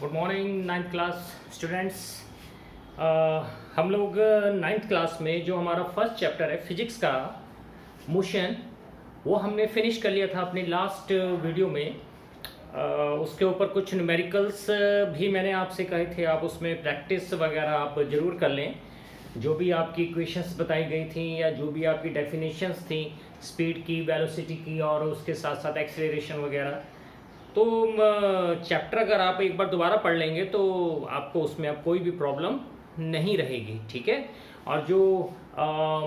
Good morning ninth class students. हम लोग ninth class में जो हमारा फर्स्ट चैप्टर है फिजिक्स का मोशन, वो हमने फिनिश कर लिया था अपनी लास्ट वीडियो में। उसके ऊपर कुछ न्यूमेरिकल्स भी मैंने आपसे कहे थे, आप उसमें प्रैक्टिस वगैरह आप ज़रूर कर लें। जो भी आपकी इक्वेशंस बताई गई थी या जो भी आपकी डेफिनेशंस थी स्पीड की, वेलोसिटी की और उसके साथ साथ एक्सेलरेशन वगैरह, तो चैप्टर अगर आप एक बार दोबारा पढ़ लेंगे तो आपको उसमें अब कोई भी प्रॉब्लम नहीं रहेगी, ठीक है। और जो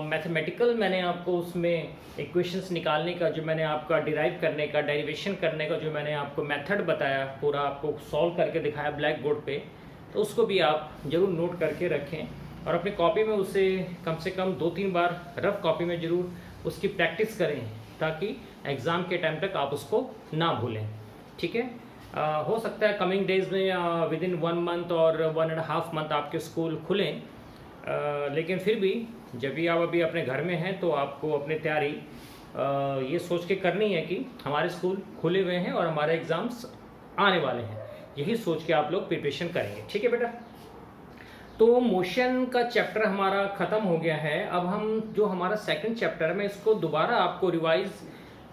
मैथमेटिकल मैंने आपको उसमें इक्वेशंस निकालने का, जो मैंने आपका डिराइव करने का, डेरिवेशन करने का जो मैंने आपको मेथड बताया, पूरा आपको सॉल्व करके दिखाया ब्लैक बोर्ड पे, तो उसको भी आप ज़रूर नोट करके रखें और अपनी कॉपी में उसे कम से कम 2-3 बार रफ कॉपी में ज़रूर उसकी प्रैक्टिस करें, ताकि एग्ज़ाम के टाइम तक आप उसको ना भूलें, ठीक है। हो सकता है कमिंग डेज में विद इन 1 मंथ और 1.5 मंथ आपके स्कूल खुलें, लेकिन फिर भी जब भी आप अभी अपने घर में हैं तो आपको अपनी तैयारी ये सोच के करनी है कि हमारे स्कूल खुले हुए हैं और हमारे एग्ज़ाम्स आने वाले हैं, यही सोच के आप लोग प्रिपरेशन करेंगे, ठीक है बेटा। तो मोशन का चैप्टर हमारा ख़त्म हो गया है। अब हम जो हमारा सेकंड चैप्टर है, मैं इसको दोबारा आपको रिवाइज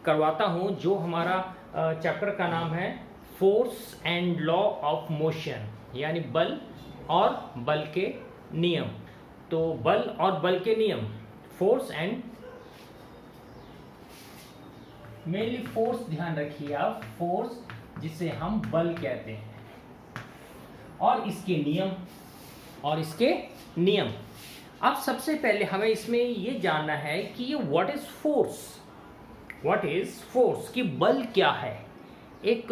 करवाता हूँ। जो हमारा चैप्टर का नाम है force and law of motion, यानी बल और बल के नियम। तो बल और बल के नियम, फोर्स एंड, मेनली फोर्स ध्यान रखिए आप, फोर्स जिसे हम बल कहते हैं, और इसके नियम, और इसके नियम। अब सबसे पहले हमें इसमें ये जानना है कि ये what is force, what is force, कि बल क्या है। एक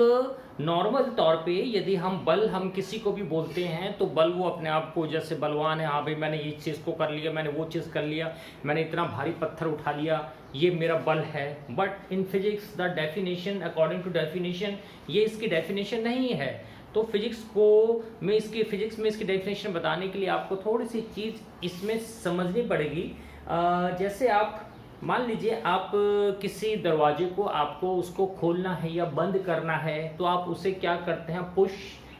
नॉर्मल तौर पे यदि हम किसी को भी बोलते हैं तो बल, वो अपने आप को जैसे बलवान है, हाँ भाई मैंने ये चीज़ को कर लिया, मैंने वो चीज़ कर लिया, मैंने इतना भारी पत्थर उठा लिया, ये मेरा बल है। But in physics the definition, according to definition, ये इसकी डेफिनेशन नहीं है। तो फिजिक्स में इसकी डेफिनेशन बताने के लिए आपको थोड़ी सी चीज़ इसमें समझनी पड़ेगी। जैसे आप मान लीजिए आप किसी दरवाजे को, आपको उसको खोलना है या बंद करना है, तो आप उसे क्या करते हैं, पुश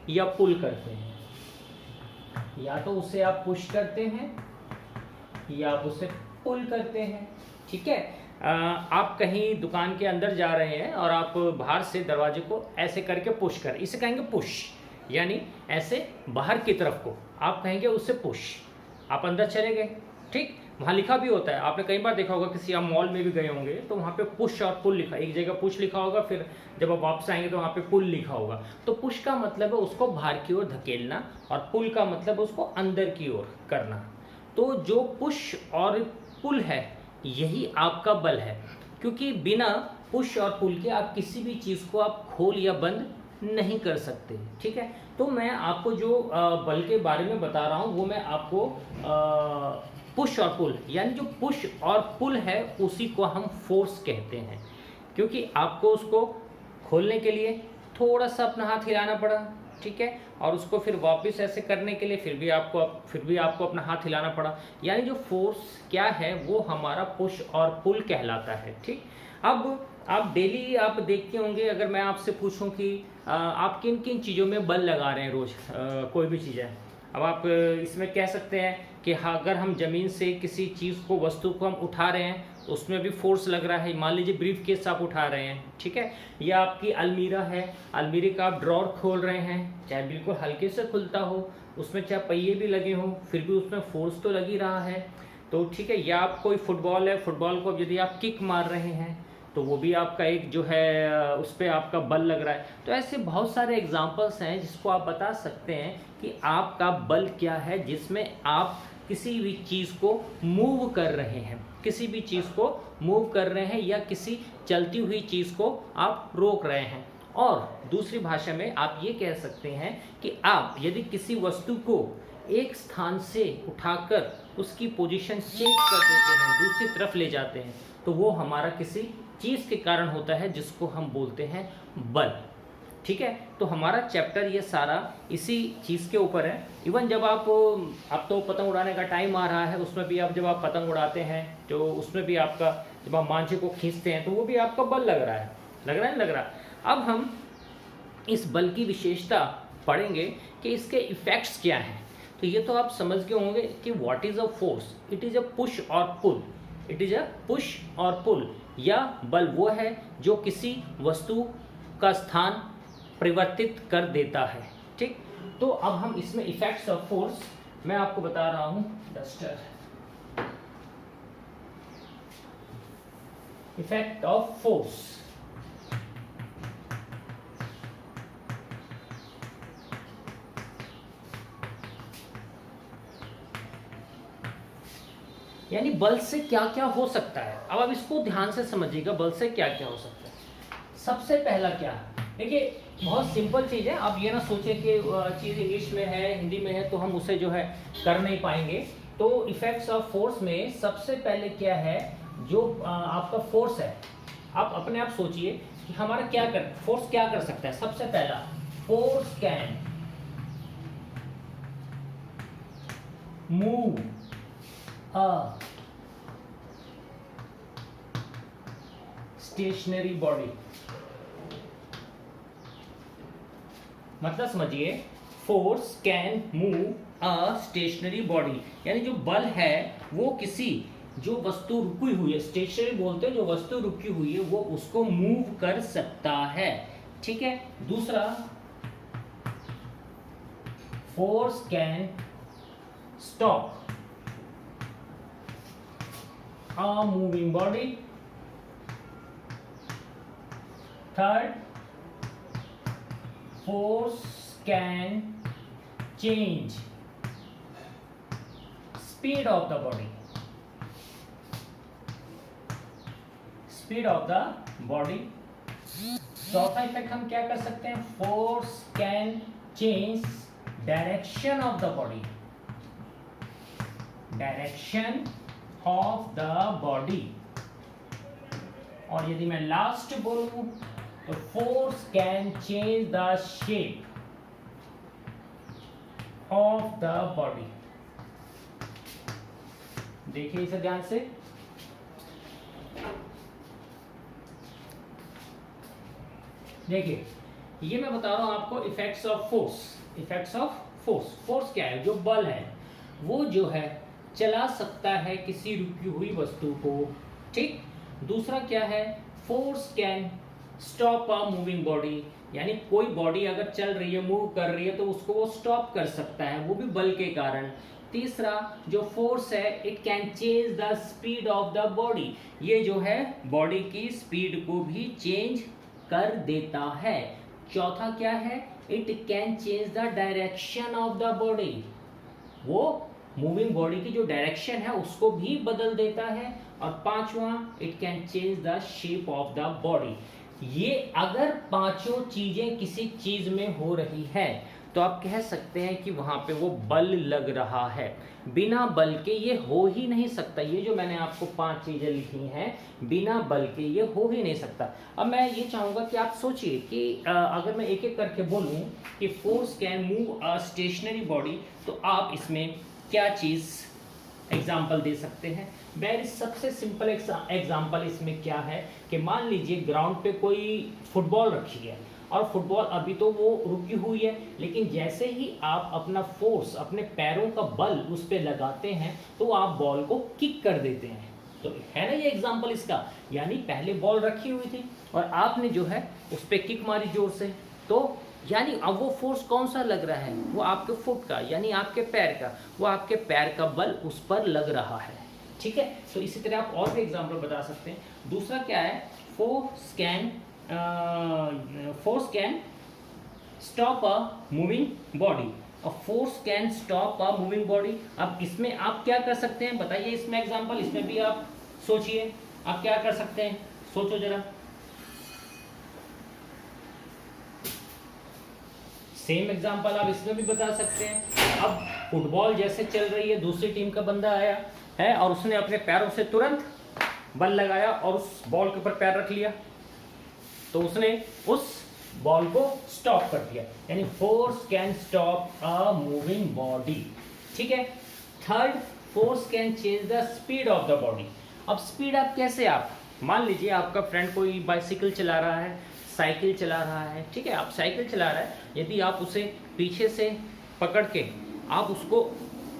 या पुल करते हैं। या तो उसे आप पुश करते हैं या आप उसे पुल करते हैं, ठीक है। आप कहीं दुकान के अंदर जा रहे हैं और आप बाहर से दरवाजे को ऐसे करके पुश कर, इसे कहेंगे पुश, यानी ऐसे बाहर की तरफ को आप कहेंगे उससे पुश। आप अंदर चले गए, ठीक, वहाँ लिखा भी होता है, आपने कई बार देखा होगा, किसी आप मॉल में भी गए होंगे तो वहाँ पे पुश और पुल लिखा, एक जगह पुश लिखा होगा, फिर जब आप वापस आएंगे तो वहाँ पे पुल लिखा होगा। तो पुश का मतलब है उसको बाहर की ओर धकेलना, और पुल का मतलब उसको अंदर की ओर करना। तो जो पुश और पुल है, यही आपका बल है, क्योंकि बिना पुश और पुल के आप किसी भी चीज़ को आप खोल या बंद नहीं कर सकते, ठीक है। तो मैं आपको जो बल के बारे में बता रहा हूँ वो मैं आपको पुश और पुल, यानी जो पुश और पुल है उसी को हम फोर्स कहते हैं, क्योंकि आपको उसको खोलने के लिए थोड़ा सा अपना हाथ हिलाना पड़ा, ठीक है, और उसको फिर वापस ऐसे करने के लिए फिर भी आपको अपना हाथ हिलाना पड़ा, यानी जो फोर्स क्या है वो हमारा पुश और पुल कहलाता है, ठीक। अब आप डेली आप देखते होंगे, अगर मैं आपसे पूछूं कि आप किन किन चीज़ों में बल लगा रहे हैं रोज़, कोई भी चीज़ है, अब आप इसमें कह सकते हैं कि हाँ, अगर हम ज़मीन से किसी चीज़ को, वस्तु को हम उठा रहे हैं, उसमें भी फोर्स लग रहा है। मान लीजिए ब्रीफ केस आप उठा रहे हैं, ठीक है, या आपकी अलमीरा है, अलमीरे का आप ड्रॉर खोल रहे हैं, चाहे बिल्कुल हल्के से खुलता हो, उसमें चाहे पहिए भी लगे हों, फिर भी उसमें फोर्स तो लगी रहा है, तो ठीक है। या आप कोई फुटबॉल है, फुटबॉल को यदि आप किक मार रहे हैं तो वो भी आपका एक जो है उस पर आपका बल लग रहा है। तो ऐसे बहुत सारे एग्जाम्पल्स हैं जिसको आप बता सकते हैं कि आपका बल क्या है, जिसमें आप किसी भी चीज़ को मूव कर रहे हैं, किसी भी चीज़ को मूव कर रहे हैं, या किसी चलती हुई चीज़ को आप रोक रहे हैं। और दूसरी भाषा में आप ये कह सकते हैं कि आप यदि किसी वस्तु को एक स्थान से उठाकर उसकी पोजीशन चेंज कर देते हैं, दूसरी तरफ ले जाते हैं, तो वो हमारा किसी चीज़ के कारण होता है, जिसको हम बोलते हैं बल, ठीक है। तो हमारा चैप्टर ये सारा इसी चीज़ के ऊपर है। इवन जब अब तो पतंग उड़ाने का टाइम आ रहा है, उसमें भी जब आप पतंग उड़ाते हैं तो उसमें भी आपका, जब आप मांझे को खींचते हैं तो वो भी आपका बल लग रहा है, लग रहा है, लग रहा है। अब हम इस बल की विशेषता पढ़ेंगे कि इसके इफेक्ट्स क्या हैं। तो ये तो आप समझ गए होंगे कि what is a force, it is a push और पुल, इट इज अ पुश और पुल, या बल वो है जो किसी वस्तु का स्थान परिवर्तित कर देता है। ठीक, तो अब हम इसमें इफेक्ट्स ऑफ फोर्स मैं आपको बता रहा हूं। Duster, effect of force. यानी बल से क्या क्या हो सकता है। अब आप इसको ध्यान से समझिएगा, बल से क्या क्या हो सकता है। सबसे पहला क्या है, देखिए बहुत सिंपल चीज है। आप ये ना सोचें कि चीज इंग्लिश में है, हिंदी में है, तो हम उसे जो है कर नहीं पाएंगे। तो इफेक्ट्स ऑफ फोर्स में सबसे पहले क्या है, जो आपका फोर्स है, आप अपने आप सोचिए कि हमारा फोर्स क्या कर सकता है। सबसे पहला, force can move stationary body. मतलब समझिए, force can move a stationary body, यानी जो बल है वो किसी जो वस्तु रुकी हुई है, स्टेशनरी बोलते हैं, जो वस्तु रुकी हुई है वो उसको मूव कर सकता है। ठीक है। दूसरा, force can stop a moving body. Third, force can change speed of the body. Speed of the body. चौथा इफेक्ट हम क्या कर सकते हैं, force can change direction of the body. Direction of the body. और यदि मैं लास्ट बोलूं तो force can change the shape of the body. देखिए इसे ध्यान से, देखिए ये मैं बता रहा हूं आपको effects of force. Effects of force, force क्या है, जो बल है वो जो है चला सकता है किसी रुकी हुई वस्तु को। ठीक। दूसरा क्या है, force can stop a moving body, यानी कोई बॉडी अगर चल रही है, मूव कर रही है, तो उसको वो स्टॉप कर सकता है, वो भी बल के कारण। तीसरा जो फोर्स है, it can change the speed of the body, ये जो है बॉडी की स्पीड को भी चेंज कर देता है। चौथा क्या है, it can change the direction of the body, वो मूविंग बॉडी की जो डायरेक्शन है उसको भी बदल देता है। और पांचवा, it can change the shape of the body. ये अगर पांचों चीजें किसी चीज में हो रही है तो आप कह सकते हैं कि वहां पे वो बल लग रहा है। बिना बल के ये हो ही नहीं सकता। ये जो मैंने आपको 5 चीजें लिखी हैं, बिना बल के ये हो ही नहीं सकता। अब मैं ये चाहूंगा कि आप सोचिए कि अगर मैं एक एक करके बोलूं कि force can move a stationary body, तो आप इसमें क्या चीज एग्जाम्पल दे सकते हैं। वेरी सबसे सिंपल एग्जाम्पल इसमें क्या है कि मान लीजिए ग्राउंड पे कोई फुटबॉल रखी है और फुटबॉल अभी तो वो रुकी हुई है, लेकिन जैसे ही आप अपना फोर्स, अपने पैरों का बल उस पर लगाते हैं तो आप बॉल को किक कर देते हैं। तो है ना ये एग्जाम्पल इसका, यानी पहले बॉल रखी हुई थी और आपने जो है उस पर किक मारी जोर से, तो यानी अब वो फोर्स कौन सा लग रहा है, वो आपके फुट का, यानी आपके पैर का, वो आपके पैर का बल उस पर लग रहा है। ठीक है। तो इसी तरह आप और भी एग्जाम्पल बता सकते हैं। दूसरा क्या है, force can stop a moving body. Force can stop a moving body. अब इसमें आप क्या कर सकते हैं बताइए, इसमें एग्जाम्पल, इसमें भी आप सोचिए आप क्या कर सकते हैं, सोचो जरा। सेम एग्जाम्पल आप इसमें भी बता सकते हैं। अब फुटबॉल जैसे चल रही है, दूसरी टीम का बंदा आया है और उसने अपने पैरों से तुरंत बल लगाया और उस बॉल के ऊपर पैर रख लिया, तो उसने उस बॉल को स्टॉप कर दिया, यानी force can stop a moving body. ठीक है। Third, force can change the speed of the body. अब स्पीड आप कैसे, आप मान लीजिए आपका फ्रेंड कोई बाइसिकल चला रहा है, साइकिल चला रहा है, ठीक है, आप साइकिल चला रहा है, यदि आप उसे पीछे से पकड़ के आप उसको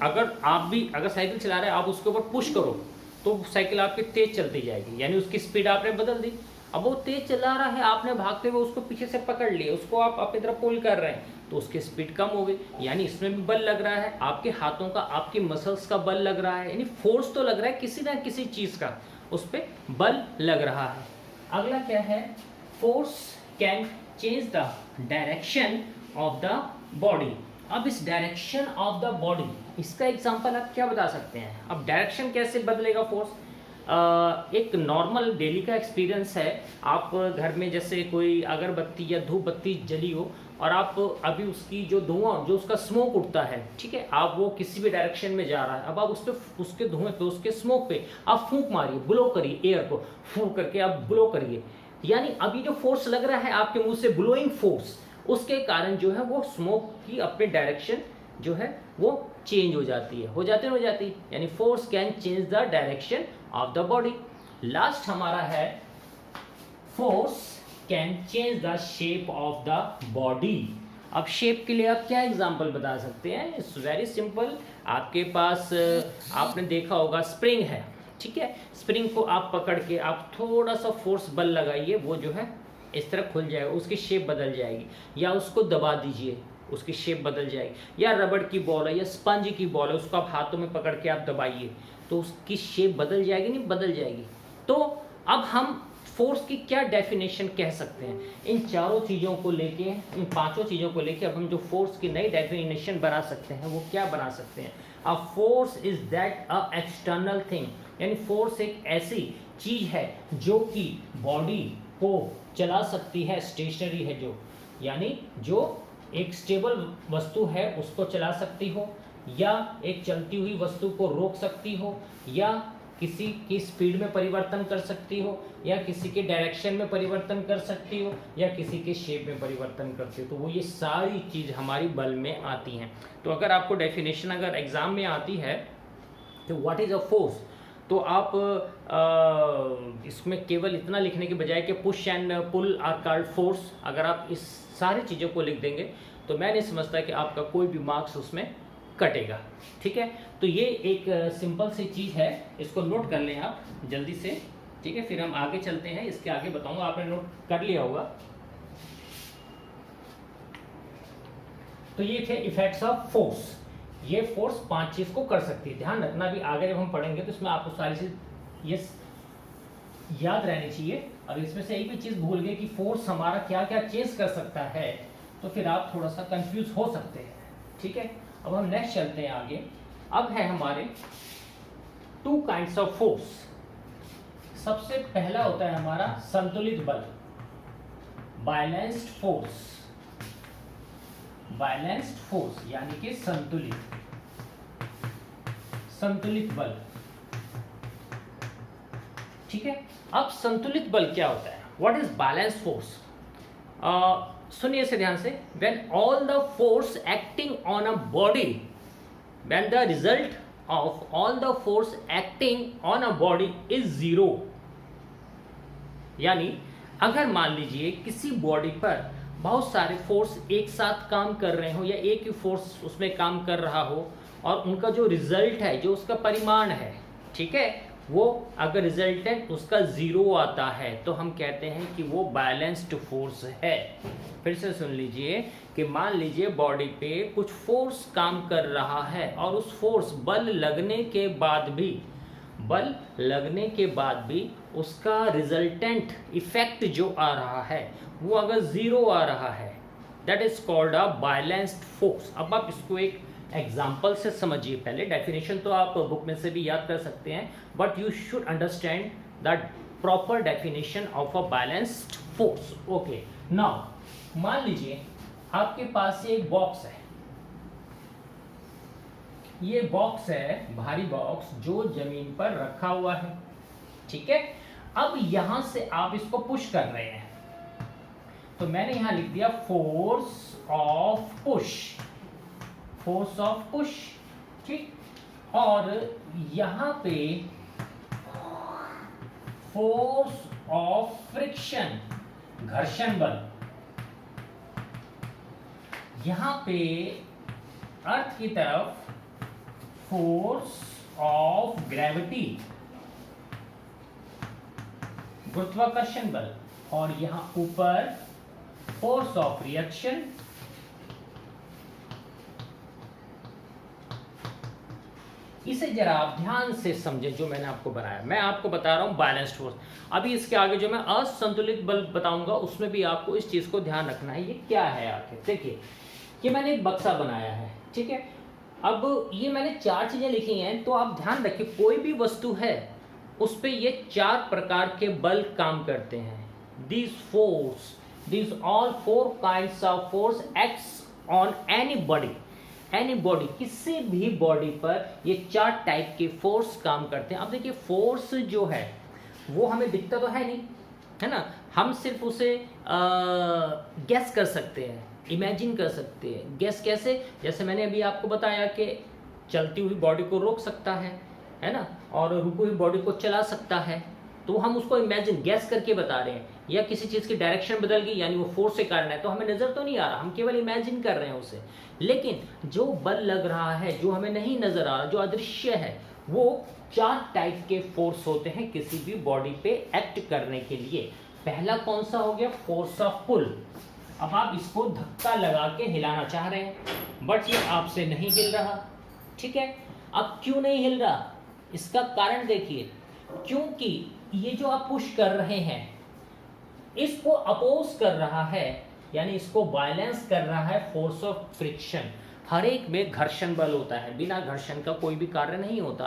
अगर साइकिल चला रहा है आप उसके ऊपर पुश करो तो साइकिल आपकी तेज चलती जाएगी, यानी उसकी स्पीड आपने बदल दी। अब वो तेज चला रहा है, आपने भागते हुए उसको पीछे से पकड़ लिया, उसको आप अपनी तरफ पुल कर रहे हैं तो उसकी स्पीड कम हो गई, यानी इसमें भी बल लग रहा है, आपके हाथों का, आपकी मसल्स का बल लग रहा है, यानी फोर्स तो लग रहा है किसी ना किसी चीज का, उस पर बल लग रहा है। अगला क्या है, force can change the direction of the body. अब इस डायरेक्शन ऑफ द बॉडी, इसका एग्जांपल आप क्या बता सकते हैं? अब डायरेक्शन कैसे बदलेगा फोर्स? एक नॉर्मल डेली का एक्सपीरियंस है, आप घर में जैसे कोई अगरबत्ती या धूप बत्ती जली हो और आप अभी उसकी जो धुआं, जो उसका स्मोक उठता है, ठीक है, आप वो किसी भी डायरेक्शन में जा रहा है, अब आप उस पर, उसके धुएं पे, उसके स्मोक पे आप फूंक मारिए, ब्लो करिए, एयर को फूंक करके आप ब्लो करिए, यानी अभी जो फोर्स लग रहा है आपके मुंह से, ब्लोइंग फोर्स, उसके कारण जो है वो स्मोक की अपने डायरेक्शन जो है वो चेंज हो जाती है, यानी force can change the direction of the body. Last हमारा है force can change the shape of the body. अब शेप के लिए आप क्या एग्जांपल बता सकते हैं? इट्स वेरी सिंपल, आपके पास आपने देखा होगा स्प्रिंग है, ठीक है, स्प्रिंग को आप पकड़ के आप थोड़ा सा फोर्स बल लगाइए, वो जो है इस तरह खुल जाएगा, उसकी शेप बदल जाएगी, या उसको दबा दीजिए, उसकी शेप बदल जाएगी, या रबड़ की बॉल है या स्पंज की बॉल है, उसको आप हाथों में पकड़ के आप दबाइए तो उसकी शेप बदल जाएगी, नहीं बदल जाएगी। तो अब हम फोर्स की क्या डेफिनेशन कह सकते हैं? इन चारों चीज़ों को लेके, इन पांचों चीज़ों को लेके अब हम जो फोर्स की नई डेफिनेशन बना सकते हैं वो क्या बना सकते हैं? A force is that a external thing, यानी फोर्स एक ऐसी चीज है जो कि बॉडी को चला सकती है, स्टेशनरी है जो, यानी जो एक स्टेबल वस्तु है उसको चला सकती हो, या एक चलती हुई वस्तु को रोक सकती हो, या किसी की स्पीड में परिवर्तन कर सकती हो, या किसी के डायरेक्शन में परिवर्तन कर सकती हो, या किसी के शेप में परिवर्तन करती हो, तो वो ये सारी चीज़ हमारी बल में आती हैं। तो अगर आपको डेफिनेशन अगर एग्जाम में आती है तो व्हाट इज अ फोर्स, तो आप इसमें केवल इतना लिखने के बजाय कि push and pull are called force, अगर आप इस सारी चीज़ों को लिख देंगे तो मैं नहीं समझता कि आपका कोई भी मार्क्स उसमें कटेगा, ठीक है। तो ये एक सिंपल सी चीज़ है, इसको नोट कर लें आप जल्दी से, ठीक है, फिर हम आगे चलते हैं, इसके आगे बताऊंगा, आपने नोट कर लिया होगा। तो ये थे इफेक्ट्स ऑफ फोर्स, ये फोर्स 5 चीज को कर सकती है, ध्यान रखना, भी आगे जब हम पढ़ेंगे तो इसमें आपको सारी चीज ये याद रहनी चाहिए। अगर इसमें से एक भी चीज भूल गए कि फोर्स हमारा क्या क्या चेंज कर सकता है तो फिर आप थोड़ा सा कंफ्यूज हो सकते हैं, ठीक है। अब हम नेक्स्ट चलते हैं आगे। अब है हमारे 2 काइंड्स ऑफ फोर्स। सबसे पहला होता है हमारा संतुलित बल, बैलेंस्ड फोर्स, बैलेंस्ड फोर्स यानी कि संतुलित बल, ठीक है। अब संतुलित बल क्या होता है? What is balanced force? सुनिए इसे ध्यान से। When all the force acting on a body, when the result of all the force acting on a body is 0, यानी अगर मान लीजिए किसी बॉडी पर बहुत सारे फोर्स एक साथ काम कर रहे हो, या एक ही फोर्स उसमें काम कर रहा हो, और उनका जो रिजल्ट है, जो उसका परिमाण है, ठीक है, वो अगर रिजल्टेंट उसका 0 आता है तो हम कहते हैं कि वो बैलेंस्ड फोर्स है। फिर से सुन लीजिए कि मान लीजिए बॉडी पे कुछ फोर्स काम कर रहा है और उस फोर्स बल लगने के बाद भी उसका रिजल्टेंट इफेक्ट जो आ रहा है वो अगर 0 आ रहा है, that is called a balanced force. अब आप इसको एक एग्जाम्पल से समझिए, पहले डेफिनेशन तो आप बुक में से भी याद कर सकते हैं, but you should understand the proper definition of a balanced force. Okay, now मान लीजिए आपके पास एक बॉक्स है, ये बॉक्स है, भारी बॉक्स जो जमीन पर रखा हुआ है, ठीक है। अब यहां से आप इसको पुश कर रहे हैं, तो मैंने यहां लिख दिया फोर्स ऑफ पुश, ठीक, और यहां पे फोर्स ऑफ फ्रिक्शन, घर्षण बल, यहां पे अर्थ की तरफ फोर्स ऑफ ग्रेविटी, गुरुत्वाकर्षण बल, और यहां ऊपर फोर्स ऑफ रिएक्शन, इसे जरा आप ध्यान से समझें जो मैंने आपको बनाया। मैं आपको बता रहा हूं बैलेंस्ड फोर्स। अभी इसके आगे जो मैं असंतुलित बल बताऊंगा उसमें भी आपको इस चीज को ध्यान रखना है। ये क्या है आखिर? देखिए, ये मैंने एक बक्सा बनाया है, ठीक है। अब ये मैंने 4 चीजें लिखी हैं, तो आप ध्यान रखिए कोई भी वस्तु है उस पे ये 4 प्रकार के बल काम करते हैं। these all 4 kinds of force acts on any body, किसी भी बॉडी पर ये 4 टाइप के फोर्स काम करते हैं। अब देखिए, फोर्स जो है वो हमें दिखता तो है नहीं, है ना। हम सिर्फ उसे गैस कर सकते हैं, इमेजिन कर सकते हैं। गैस कैसे? जैसे मैंने अभी आपको बताया कि चलती हुई बॉडी को रोक सकता है ना, और रुकी हुई बॉडी को चला सकता है। तो हम उसको इमेजिन, गैस करके बता रहे हैं। या किसी चीज़ की डायरेक्शन बदल गई, यानी वो फोर्स के कारण है, तो हमें नज़र तो नहीं आ रहा, हम केवल इमेजिन कर रहे हैं उसे। लेकिन जो बल लग रहा है, जो हमें नहीं नज़र आ रहा, जो अदृश्य है, वो 4 टाइप के फोर्स होते हैं किसी भी बॉडी पे एक्ट करने के लिए। पहला कौन सा हो गया? फोर्स ऑफ पुल। अब आप इसको धक्का लगा के हिलाना चाह रहे हैं, बट ये आपसे नहीं हिल रहा, ठीक है। अब क्यों नहीं हिल रहा? इसका कारण देखिए, क्योंकि ये जो आप पुश कर रहे हैं इसको अपोज कर रहा है, यानी इसको बैलेंस कर रहा है फोर्स ऑफ फ्रिक्शन। हर एक में घर्षण बल होता है, बिना घर्षण का कोई भी कार्य नहीं होता।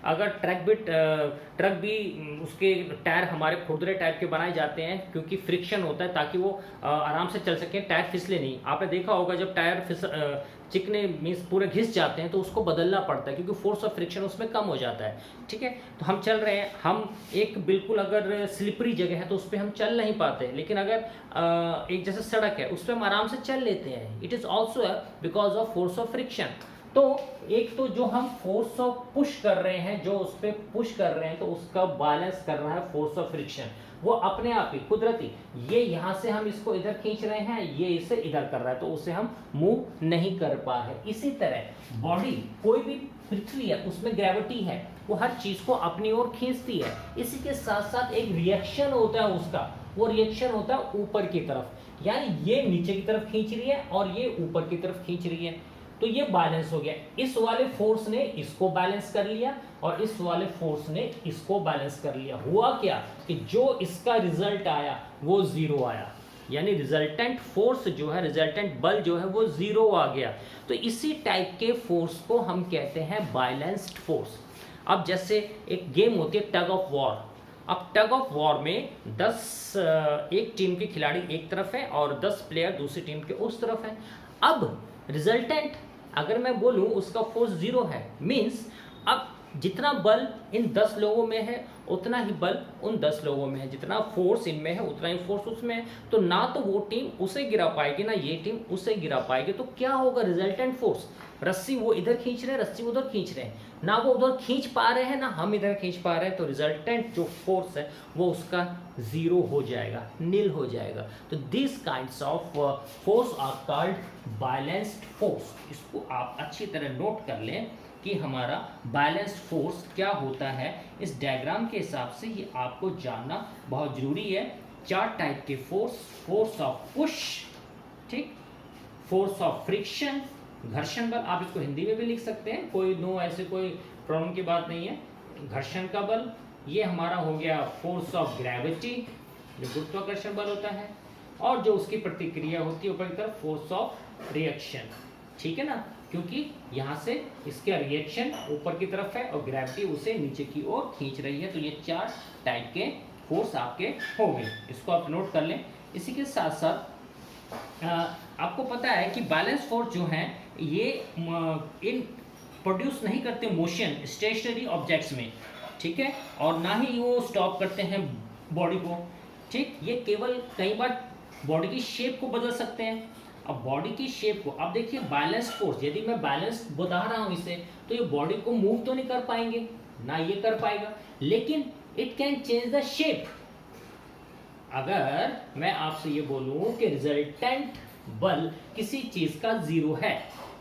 अगर ट्रक भी उसके टायर हमारे खुरदरे टाइप के बनाए जाते हैं, क्योंकि फ्रिक्शन होता है ताकि वो आराम से चल सके, टायर फिसले नहीं। आपने देखा होगा जब टायर चिकने मीन्स पूरे घिस जाते हैं तो उसको बदलना पड़ता है, क्योंकि फोर्स ऑफ फ्रिक्शन उसमें कम हो जाता है, ठीक है। तो हम चल रहे हैं, हम एक बिल्कुल अगर स्लिपरी जगह है तो उस पर हम चल नहीं पाते, लेकिन अगर एक जैसे सड़क है उस पर हम आराम से चल लेते हैं। It is also because of force of friction. तो एक तो जो हम फोर्स ऑफ पुश कर रहे हैं, जो उस पर पुश कर रहे हैं, तो उसका बैलेंस कर रहा है फोर्स ऑफ फ्रिक्शन। वो अपने आप ही कुदरती, ये यहाँ से हम इसको इधर खींच रहे हैं, ये इसे इधर कर रहा है, तो उसे हम मूव नहीं कर पा रहे। इसी तरह बॉडी, कोई भी पृथ्वी है उसमें ग्रेविटी है, वो हर चीज को अपनी ओर खींचती है। इसी के साथ साथ एक रिएक्शन होता है उसका, वो रिएक्शन होता है ऊपर की तरफ, यानी ये नीचे की तरफ खींच रही है और ये ऊपर की तरफ खींच रही है। तो ये बैलेंस हो गया। इस वाले फोर्स ने इसको बैलेंस कर लिया और इस वाले फोर्स ने इसको बैलेंस कर लिया। हुआ क्या कि जो इसका रिजल्ट आया वो जीरो आया, यानी रिजल्टेंट फोर्स जो है, रिजल्टेंट बल जो है वो जीरो आ गया। तो इसी टाइप के फोर्स को हम कहते हैं बैलेंस्ड फोर्स। अब जैसे एक गेम होती है टग ऑफ वॉर। अब टग ऑफ वॉर में एक टीम के खिलाड़ी एक तरफ है और 10 प्लेयर दूसरी टीम के उस तरफ है। अब रिजल्टेंट अगर मैं बोलूं उसका फोर्स जीरो है, मीन्स अब जितना बल इन 10 लोगों में है उतना ही बल उन 10 लोगों में है, जितना फोर्स इनमें है उतना ही फोर्स उसमें है। तो ना तो वो टीम उसे गिरा पाएगी, ना ये टीम उसे गिरा पाएगी। तो क्या होगा? रिजल्टेंट फोर्स, रस्सी वो इधर खींच रहे हैं, रस्सी उधर खींच रहे हैं, ना वो उधर खींच पा रहे हैं ना हम इधर खींच पा रहे हैं। तो रिजल्टेंट जो फोर्स है वो उसका जीरो हो जाएगा, नील हो जाएगा। तो this kinds of force are called balanced force. इसको आप अच्छी तरह नोट कर लें कि हमारा बैलेंस्ड फोर्स क्या होता है। इस डायग्राम के हिसाब से ये आपको जानना बहुत जरूरी है। 4 टाइप के फोर्स, फोर्स ऑफ पुश, ठीक, फोर्स ऑफ फ्रिक्शन, घर्षण बल, आप इसको हिंदी में भी लिख सकते हैं, कोई ऐसे कोई प्रॉब्लम की बात नहीं है। घर्षण का बल, ये हमारा हो गया फोर्स ऑफ ग्रेविटी, जो गुरुत्वाकर्षण बल होता है, और जो उसकी प्रतिक्रिया होती है ऊपर की तरफ, फोर्स ऑफ रिएक्शन, ठीक है ना, क्योंकि यहाँ से इसका रिएक्शन ऊपर की तरफ है और ग्रेविटी उसे नीचे की ओर खींच रही है। तो ये 4 टाइप के फोर्स आपके हो गए, इसको आप नोट कर लें। इसी के साथ साथ आपको पता है कि बैलेंस फोर्स जो हैं ये इन प्रोड्यूस नहीं करते मोशन स्टेशनरी ऑब्जेक्ट्स में, ठीक है, और ना ही वो स्टॉप करते हैं बॉडी को, ठीक। ये केवल कई बार बॉडी की शेप को बदल सकते हैं। अब बॉडी की शेप को, अब देखिए बैलेंस फोर्स, यदि मैं बैलेंस बता रहा हूं इसे, तो ये बॉडी को मूव तो नहीं कर पाएंगे, ना ये कर पाएगा, लेकिन it can change the shape. अगर मैं आपसे ये बोलूं कि रिजल्टेंट बल किसी चीज का जीरो है,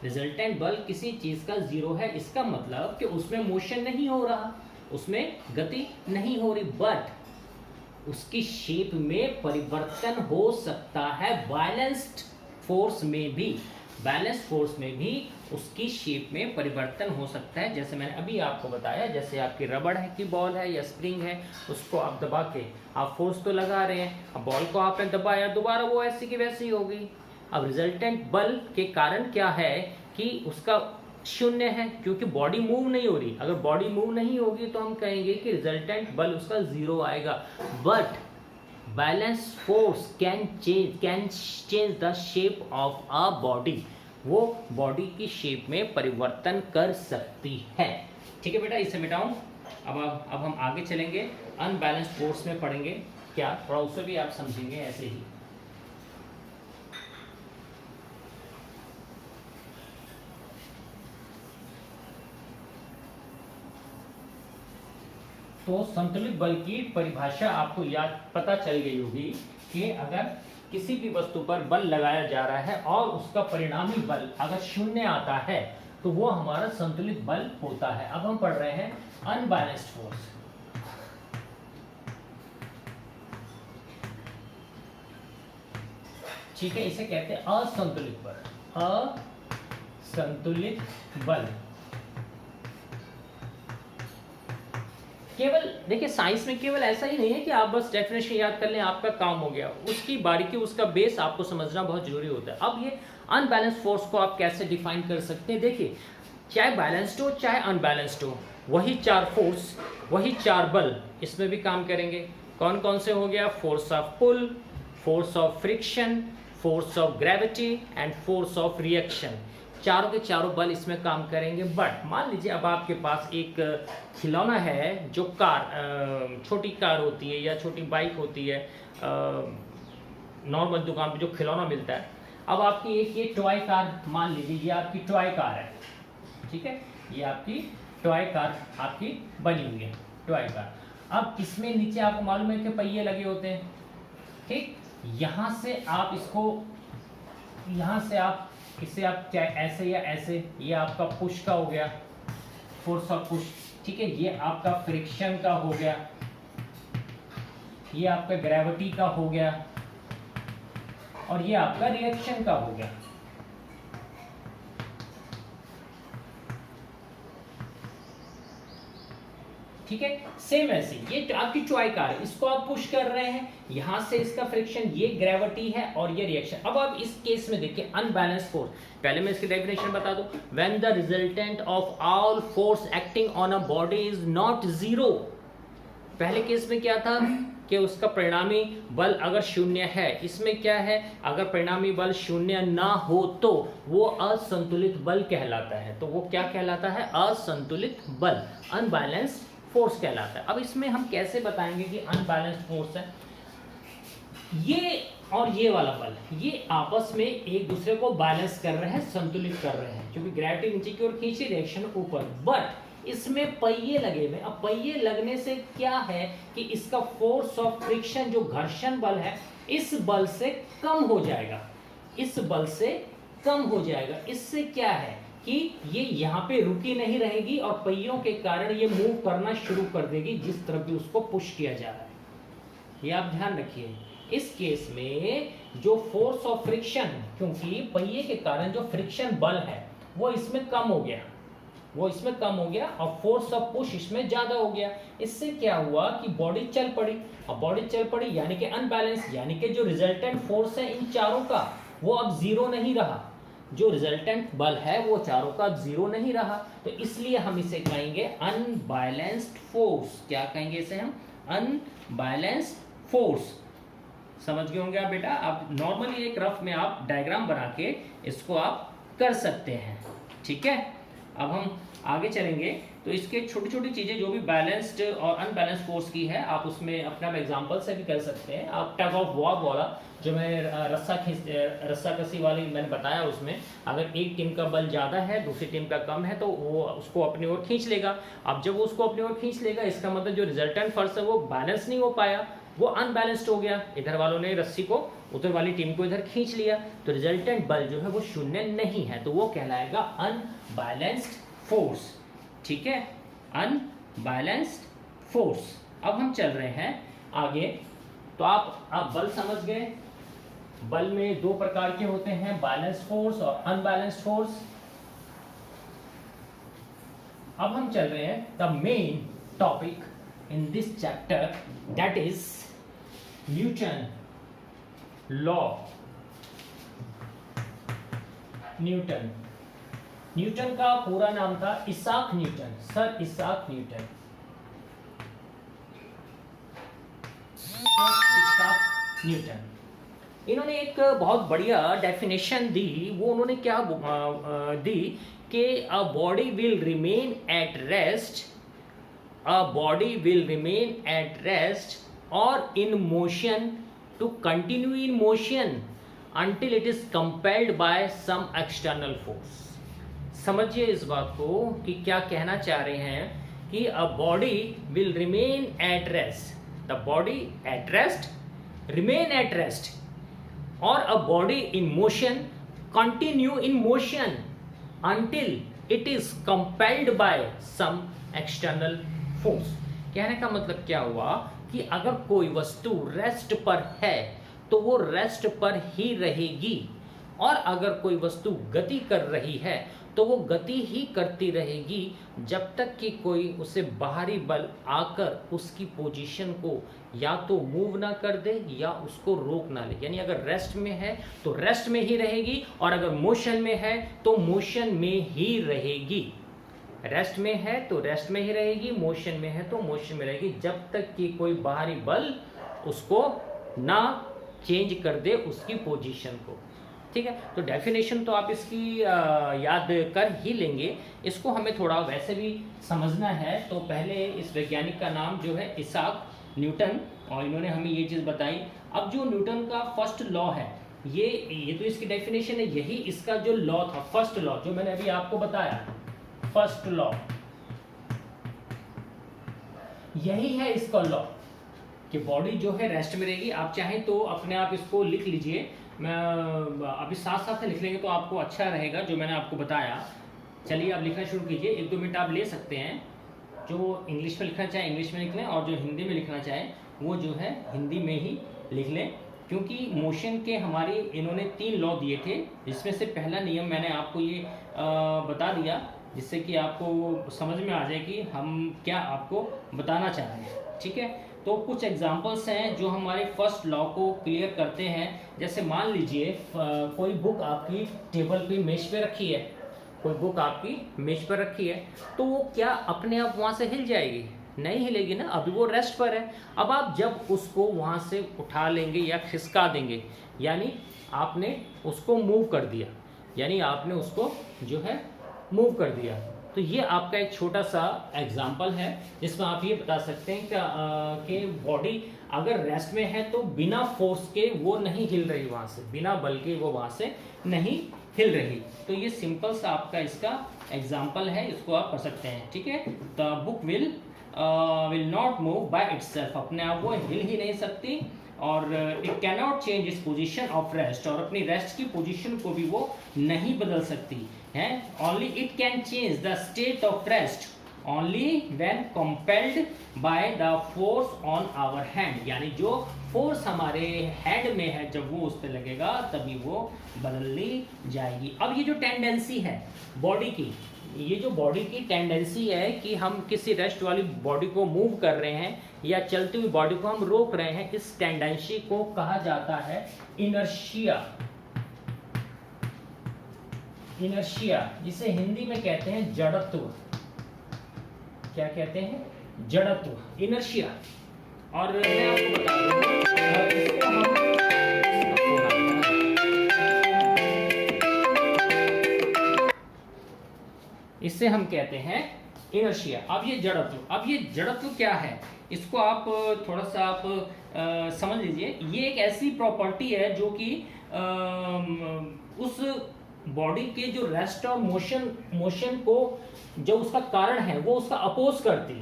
रिजल्टेंट बल किसी चीज का जीरो है, इसका मतलब कि उसमें मोशन नहीं हो रहा, उसमें गति नहीं हो रही, बट उसकी शेप में परिवर्तन हो सकता है। बैलेंस्ड फोर्स में भी, बैलेंस फोर्स में भी उसकी शेप में परिवर्तन हो सकता है। जैसे मैंने अभी आपको बताया, जैसे आपकी रबड़ है की बॉल है या स्प्रिंग है, उसको आप दबा के आप फोर्स तो लगा रहे हैं, अब बॉल को आपने दबाया, दोबारा वो ऐसी की वैसी हो गई। अब रिजल्टेंट बल के कारण क्या है कि उसका शून्य है, क्योंकि बॉडी मूव नहीं हो रही। अगर बॉडी मूव नहीं होगी तो हम कहेंगे कि रिजल्टेंट बल उसका जीरो आएगा। But balance force can change the shape of a body, वो बॉडी की शेप में परिवर्तन कर सकती है। ठीक है बेटा, इसे मिटाऊं। अब हम आगे चलेंगे, अनबैलेंस फोर्स में पढ़ेंगे क्या, थोड़ा उससे भी आप समझेंगे ऐसे ही। तो संतुलित बल की परिभाषा आपको याद पता चल गई होगी कि अगर किसी भी वस्तु पर बल लगाया जा रहा है और उसका परिणामी बल अगर शून्य आता है तो वो हमारा संतुलित बल होता है। अब हम पढ़ रहे हैं अनबैलेंस्ड फोर्स। ठीक है, इसे कहते हैं असंतुलित बल, असंतुलित बल। केवल देखिए, साइंस में केवल ऐसा ही नहीं है कि आप बस डेफिनेशन याद कर लें आपका काम हो गया, उसकी बारीकी, उसका बेस आपको समझना बहुत जरूरी होता है। अब ये अनबैलेंस्ड फोर्स को आप कैसे डिफाइन कर सकते हैं, देखिए, चाहे बैलेंस्ड हो चाहे अनबैलेंस्ड हो, वही चार फोर्स, वही चार बल इसमें भी काम करेंगे। कौन कौन से हो गया, force of pull, force of friction, force of gravity and force of reaction, चारों के चारों बल इसमें काम करेंगे। बट मान लीजिए अब आपके पास एक खिलौना है, जो कार, छोटी कार होती है या छोटी बाइक होती है, नॉर्मल दुकान पे जो खिलौना मिलता है। अब आपकी एक ये टॉय कार, मान लीजिए ये आपकी टॉय कार है, ठीक है, ये आपकी टॉय कार आपकी बनी हुई है, टॉय कार। अब इसमें नीचे आपको मालूम है कि पहिए लगे होते हैं, ठीक, यहाँ से आप इसको, यहाँ से आप इसे आप क्या ऐसे या ऐसे, ये आपका पुश का हो गया, फोर्स ऑफ पुश, ठीक है, ये आपका फ्रिक्शन का हो गया, ये आपका ग्रेविटी का हो गया, और ये आपका रिएक्शन का हो गया। ठीक है, सेम ऐसे ये आपकी टॉय कार है, इसको आप पुश कर रहे हैं, यहां से इसका फ्रिक्शन, ये ग्रेविटी है और ये रिएक्शन। अब आप इस केस में देखिए अनबैलेंस फोर्स, पहले मैं इसकी डेफिनेशन बता दूं, when the resultant of all force acting on a body is not zero. पहले केस में क्या था कि उसका परिणामी बल अगर शून्य है, इसमें क्या है, अगर परिणामी बल शून्य ना हो तो वो असंतुलित बल कहलाता है। तो वो क्या कहलाता है, असंतुलित बल, अनबैलेंस्ड फोर्स कहलाता है। अब इसमें हम कैसे बताएंगे कि अनबैलेंस्ड फोर्स है, ये और ये वाला बल, ये आपस में एक दूसरे को बैलेंस कर रहे हैं, संतुलित कर रहे हैं, क्योंकि ग्रेविटी नीचे की ओर खींची, रिएक्शन ऊपर। बट इसमें पहिए लगे हुए, अब पहिए लगने से क्या है कि इसका फोर्स ऑफ फ्रिक्शन, जो घर्षण बल है, इस बल से कम हो जाएगा, इस बल से कम हो जाएगा। इससे क्या है कि ये यहाँ पे रुकी नहीं रहेगी और पहियों के कारण ये मूव करना शुरू कर देगी जिस तरफ भी उसको पुश किया जा रहा है। ये आप ध्यान रखिए, इस केस में जो फोर्स ऑफ फ्रिक्शन, क्योंकि पहिए के कारण जो फ्रिक्शन बल है वो इसमें कम हो गया, वो इसमें कम हो गया, और फोर्स ऑफ पुश इसमें ज्यादा हो गया। इससे क्या हुआ कि बॉडी चल पड़ी, अब बॉडी चल पड़ी यानी कि अनबैलेंस, यानी कि जो रिजल्टेंट फोर्स है इन चारों का वो अब जीरो नहीं रहा, जो रिजल्टेंट बल है वो चारों का जीरो नहीं रहा। तो इसलिए हम इसे कहेंगे अनबैलेंस्ड फोर्स। क्या कहेंगे इसे हम, अनबैलेंस्ड फोर्स। समझ गए होंगे आप बेटा, आप नॉर्मली एक रफ में आप डायग्राम बना के इसको आप कर सकते हैं। ठीक है, अब हम आगे चलेंगे तो इसके छोटी छोटी चीजें जो भी बैलेंस्ड और अनबैलेंस्ड फोर्स की है, आप उसमें अपना एग्जांपल से भी कर सकते हैं। आप टग ऑफ वॉर वाला जो मैं रस्सा कसी वाली मैंने बताया, उसमें अगर एक टीम का बल ज़्यादा है दूसरी टीम का कम है तो वो उसको अपनी ओर खींच लेगा। अब जब वो उसको अपनी ओर खींच लेगा, इसका मतलब जो रिजल्टेंट फोर्स है वो बैलेंस नहीं हो पाया, वो अनबैलेंस्ड हो गया, इधर वालों ने रस्सी को उधर वाली टीम को इधर खींच लिया, तो रिजल्टेंट बल जो है वो शून्य नहीं है, तो वो कहलाएगा अनबैलेंस्ड फोर्स। ठीक है, अनबैलेंस्ड फोर्स। अब हम चल रहे हैं आगे। तो आप बल समझ गए। बल में दो प्रकार के होते हैं, बैलेंस्ड फोर्स और अनबैलेंस्ड फोर्स। अब हम चल रहे हैं the main topic in this chapter, that is Newton law. Newton का पूरा नाम था Isaac Newton, sir Isaac Newton. Isaac Newton, इन्होंने एक बहुत बढ़िया डेफिनेशन दी। वो उन्होंने क्या दी कि a body will remain at rest, a body will remain at rest और in motion to continue in motion until it is compelled by some external force। समझिए इस बात को कि क्या कहना चाह रहे हैं कि a body will remain at rest, the body at rest, remain at rest, or a body in motion continue in motion until it is compelled by some external force। कहने का मतलब क्या हुआ कि अगर कोई वस्तु रेस्ट पर है तो वो रेस्ट पर ही रहेगी, और अगर कोई वस्तु गति कर रही है तो वो गति ही करती रहेगी जब तक कि कोई उसे बाहरी बल आकर उसकी पोजीशन को या तो मूव ना कर दे या उसको रोक ना ले। यानी अगर रेस्ट में है तो रेस्ट में ही रहेगी, और अगर मोशन में है तो मोशन में ही रहेगी। रेस्ट में है तो रेस्ट में ही रहेगी, मोशन में है तो मोशन में रहेगी, जब तक कि कोई बाहरी बल उसको ना चेंज कर दे उसकी पोजीशन को। ठीक है, तो डेफिनेशन तो आप इसकी याद कर ही लेंगे। इसको हमें थोड़ा वैसे भी समझना है। तो पहले इस वैज्ञानिक का नाम जो है इसाक न्यूटन, और इन्होंने हमें ये चीज़ बताई। अब जो न्यूटन का फर्स्ट लॉ है, ये तो इसकी डेफिनेशन है, यही इसका जो लॉ था, फर्स्ट लॉ जो मैंने अभी आपको बताया, फर्स्ट लॉ यही है इसका लॉ कि बॉडी जो है रेस्ट में रहेगी। आप चाहें तो अपने आप इसको लिख लीजिए, मैं अभी साथ साथ लिख लेंगे तो आपको अच्छा रहेगा जो मैंने आपको बताया। चलिए आप लिखना शुरू कीजिए, 1-2 मिनट आप ले सकते हैं। जो इंग्लिश में लिखना चाहे इंग्लिश में लिख लें, और जो हिंदी में लिखना चाहे वो जो है हिंदी में ही लिख लें, क्योंकि मोशन के हमारे इन्होंने 3 लॉ दिए थे, जिसमें से पहला नियम मैंने आपको ये बता दिया, जिससे कि आपको समझ में आ जाए कि हम क्या आपको बताना चाह रहे हैं। ठीक है, तो कुछ एग्जांपल्स हैं जो हमारे फर्स्ट लॉ को क्लियर करते हैं। जैसे मान लीजिए कोई बुक आपकी टेबल पे मेज पे रखी है, कोई बुक आपकी मेज पर रखी है, तो वो क्या अपने आप वहाँ से हिल जाएगी? नहीं हिलेगी ना, अभी वो रेस्ट पर है। अब आप जब उसको वहाँ से उठा लेंगे या खिसका देंगे, यानी आपने उसको मूव कर दिया, यानी आपने उसको जो है मूव कर दिया। तो ये आपका एक छोटा सा एग्जाम्पल है जिसमें आप ये बता सकते हैं कि बॉडी अगर रेस्ट में है तो बिना फोर्स के वो नहीं हिल रही वहाँ से, बिना बल के वो वहाँ से नहीं हिल रही। तो ये सिंपल सा आपका इसका एग्जाम्पल है, इसको आप कर सकते हैं। ठीक है, the book will not move by itself, अपने आप वो हिल ही नहीं सकती, और it can not change its position of rest, और अपनी रेस्ट की पोजीशन को भी वो नहीं बदल सकती है। Only it can change the state of rest only when compelled by the force on our hand, यानी जो फोर्स हमारे हैंड में है जब वो उस पर लगेगा तभी वो बदलनी जाएगी। अब ये जो टेंडेंसी है बॉडी की, ये जो बॉडी की टेंडेंसी है कि हम किसी रेस्ट वाली बॉडी को मूव कर रहे हैं या चलती हुई बॉडी को हम रोक रहे हैं, इस टेंडेंसी को कहा जाता है इनर्शिया। इनर्शिया, जिसे हिंदी में कहते हैं जड़त्व। क्या कहते हैं? जड़त्व, इनर्शिया। और मैं आपको बता दूं, इसको इससे हम कहते हैं इनर्शिया। अब ये जड़त्व क्या है, इसको आप थोड़ा सा आप समझ लीजिए। ये एक ऐसी प्रॉपर्टी है जो कि उस बॉडी के जो रेस्ट और मोशन को जो उसका कारण है वो उसका अपोज करती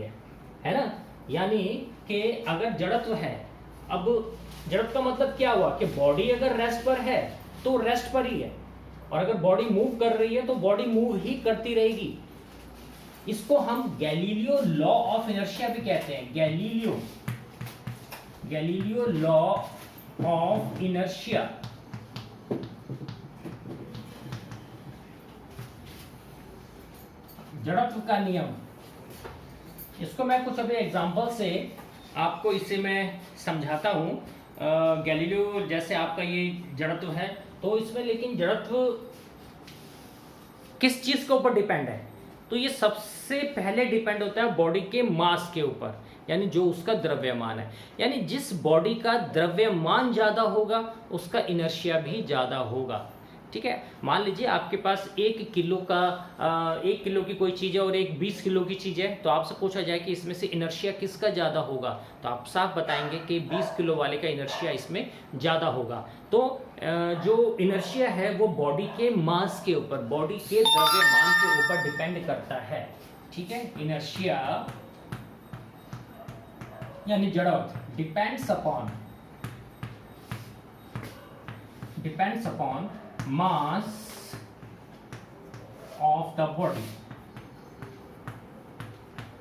है ना। यानी कि अगर जड़त्व है, अब जड़त्व का मतलब क्या हुआ कि बॉडी अगर रेस्ट पर है तो रेस्ट पर ही है, और अगर बॉडी मूव कर रही है तो बॉडी मूव ही करती रहेगी। इसको हम गैलीलियो लॉ ऑफ इनर्शिया भी कहते हैं। Galileo law of inertia. जड़त्व का नियम, इसको मैं कुछ अभी एग्जांपल से आपको इसे मैं समझाता हूँ। गैलीलियो जैसे आपका ये जड़त्व है, तो इसमें लेकिन जड़त्व किस चीज के ऊपर डिपेंड है? तो ये सबसे पहले डिपेंड होता है बॉडी के मास के ऊपर, यानी जो उसका द्रव्यमान है। यानी जिस बॉडी का द्रव्यमान ज्यादा होगा उसका इनर्शिया भी ज्यादा होगा। ठीक है, मान लीजिए आपके पास 1 किलो की कोई चीज़ है और एक 20 किलो की चीज़ है, तो आपसे पूछा जाए कि इसमें से इनर्शिया किसका ज़्यादा होगा, तो आप साफ बताएंगे कि 20 किलो वाले का इनर्शिया इसमें ज़्यादा होगा। तो जो इनर्शिया है वो बॉडी के मास के ऊपर, बॉडी के द्रव्यमान के ऊपर डिपेंड करता है। ठीक है, इनर्शिया यानी जड़त्व depends upon mass of the body.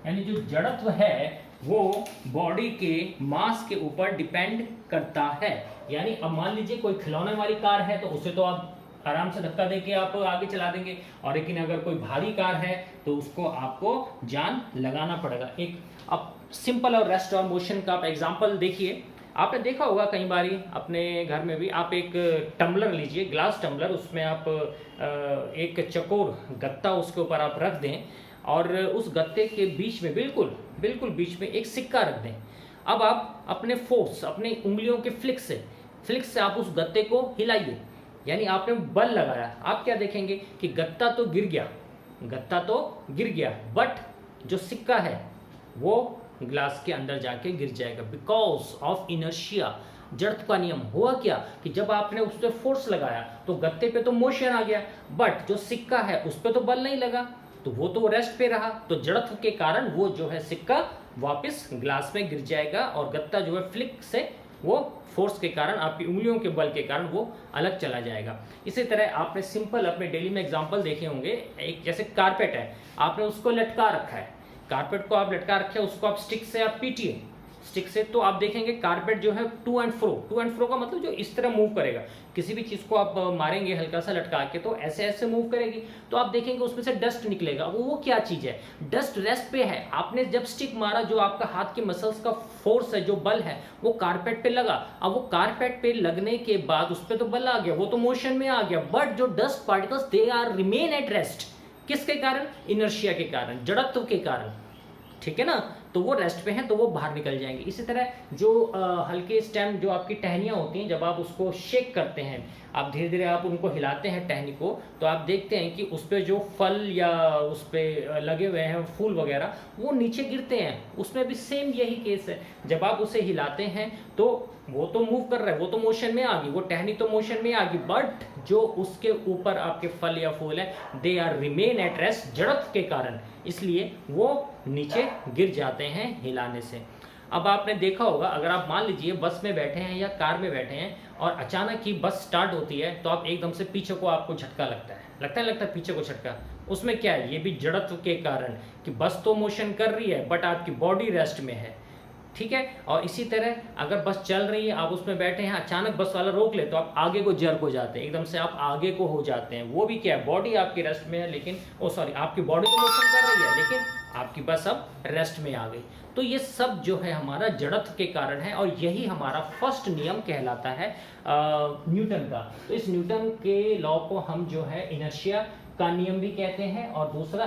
यानी जो जड़त्व है वो बॉडी के मास के ऊपर डिपेंड करता है। यानी अब मान लीजिए कोई खिलौने वाली कार है तो उसे तो आप आराम से धक्का देके आप आगे चला देंगे, और लेकिन अगर कोई भारी कार है तो उसको आपको जान लगाना पड़ेगा। एक अब सिंपल और रेस्ट और मोशन का आप एग्जांपल देखिए। आपने देखा होगा कई बारी अपने घर में भी, आप एक टम्बलर लीजिए, ग्लास टम्बलर, उसमें आप एक चकोर गत्ता उसके ऊपर आप रख दें और उस गत्ते के बीच में बिल्कुल बीच में एक सिक्का रख दें। अब आप अपने फोर्स, अपने उंगलियों के फ्लिक से आप उस गत्ते को हिलाइए, यानी आपने बल लगाया। आप क्या देखेंगे कि गत्ता तो गिर गया, बट जो सिक्का है वो ग्लास के अंदर जाके गिर जाएगा, बिकॉज ऑफ इनर्शिया। जड़त्व का नियम हुआ क्या कि जब आपने उस पर फोर्स लगाया तो गत्ते पे तो मोशन आ गया, बट जो सिक्का है उस पर तो बल नहीं लगा, तो वो तो रेस्ट पे रहा। तो जड़त्व के कारण वो जो है सिक्का वापस ग्लास में गिर जाएगा, और गत्ता जो है फ्लिक से वो फोर्स के कारण, आपकी उंगलियों के बल के कारण वो अलग चला जाएगा। इसी तरह आपने सिंपल अपने डेली में एग्जांपल देखे होंगे। एक जैसे कारपेट है, आपने उसको लटका रखा है, कारपेट को आप लटका रखे, उसको आप स्टिक से आप पीटिए, स्टिक से, तो आप देखेंगे कारपेट जो है टू एंड फ्रो का मतलब जो इस तरह मूव करेगा। किसी भी चीज को आप मारेंगे हल्का सा लटका के तो ऐसे मूव करेगी, तो आप देखेंगे उसमें से डस्ट निकलेगा। वो क्या चीज है? डस्ट रेस्ट पे है। आपने जब स्टिक मारा, जो आपका हाथ के मसल्स का फोर्स है, जो बल है, वो कारपेट पे लगा। अब वो कारपेट पे लगने के बाद उस पर तो बल आ गया, वो तो मोशन में आ गया, बट जो dust particles they are remain at rest. किसके कारण? इनर्शिया के कारण, जड़त्व के कारण। ठीक है ना, तो वो रेस्ट पे हैं तो वो बाहर निकल जाएंगे। इसी तरह जो हल्के स्टेम, जो आपकी टहनियाँ होती हैं, जब आप उसको शेक करते हैं, आप धीरे धीरे आप उनको हिलाते हैं टहनी को, तो आप देखते हैं कि उस पर जो फल या उस पर लगे हुए हैं फूल वगैरह वो नीचे गिरते हैं। उसमें भी सेम यही केस है। जब आप उसे हिलाते हैं तो वो तो मूव कर रहा है, वो तो मोशन में आ गई, वो टहनी तो मोशन में आ गई, बट जो उसके ऊपर आपके फल या फूल है they are remain at rest जड़त्व के कारण, इसलिए वो नीचे गिर जाते हैं हिलाने से। अब आपने देखा होगा, अगर आप मान लीजिए बस में बैठे हैं या कार में बैठे हैं और अचानक ही बस स्टार्ट होती है, तो आप एकदम से पीछे को आपको झटका लगता है पीछे को झटका। उसमें क्या है? ये भी जड़त्व के कारण, कि बस तो मोशन कर रही है बट आपकी बॉडी रेस्ट में है। ठीक है, और इसी तरह अगर बस चल रही है, आप उसमें बैठे हैं, अचानक बस वाला रोक ले तो आप आगे को जर्क हो जाते हैं, एकदम से आप आगे को हो जाते हैं। वो भी क्या है? बॉडी आपकी रेस्ट में है, लेकिन आपकी बॉडी तो मोशन कर रही है लेकिन आपकी बस अब रेस्ट में आ गई। तो ये सब जो है हमारा जड़त्व के कारण है, और यही हमारा फर्स्ट नियम कहलाता है न्यूटन का। तो इस न्यूटन के लॉ को हम जो है इनर्शिया का नियम भी कहते हैं, और दूसरा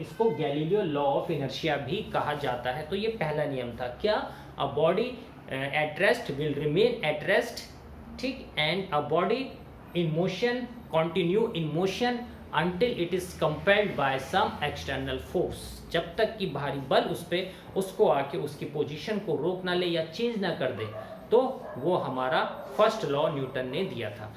इसको गैलीलियो लॉ ऑफ इनर्शिया भी कहा जाता है। तो ये पहला नियम था, क्या? A body at rest will remain at rest, ठीक, and a body in motion continue in motion until it is compelled by some external force। जब तक कि भारी बल उसको आके उसकी पोजीशन को रोक ना ले या चेंज ना कर दे, तो वो हमारा फर्स्ट लॉ न्यूटन ने दिया था।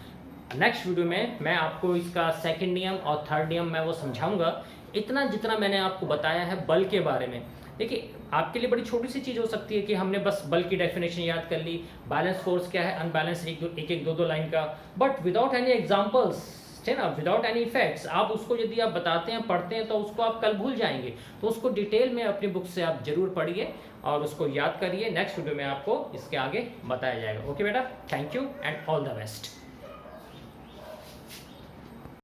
नेक्स्ट वीडियो में मैं आपको इसका सेकंड नियम और थर्ड नियम मैं वो समझाऊंगा। इतना जितना मैंने आपको बताया है बल के बारे में, देखिए आपके लिए बड़ी छोटी सी चीज़ हो सकती है कि हमने बस बल की डेफिनेशन याद कर ली, बैलेंस फोर्स क्या है, अनबैलेंस एक दो लाइन का, बट विदाउट एनी एग्जाम्पल्स, है ना, विदाउट एनी इफेक्ट्स, आप उसको यदि आप बताते हैं पढ़ते हैं तो उसको आप कल भूल जाएंगे। तो उसको डिटेल में अपनी बुक से आप जरूर पढ़िए और उसको याद करिए। नेक्स्ट वीडियो में आपको इसके आगे बताया जाएगा। ओके बेटा, thank you and all the best.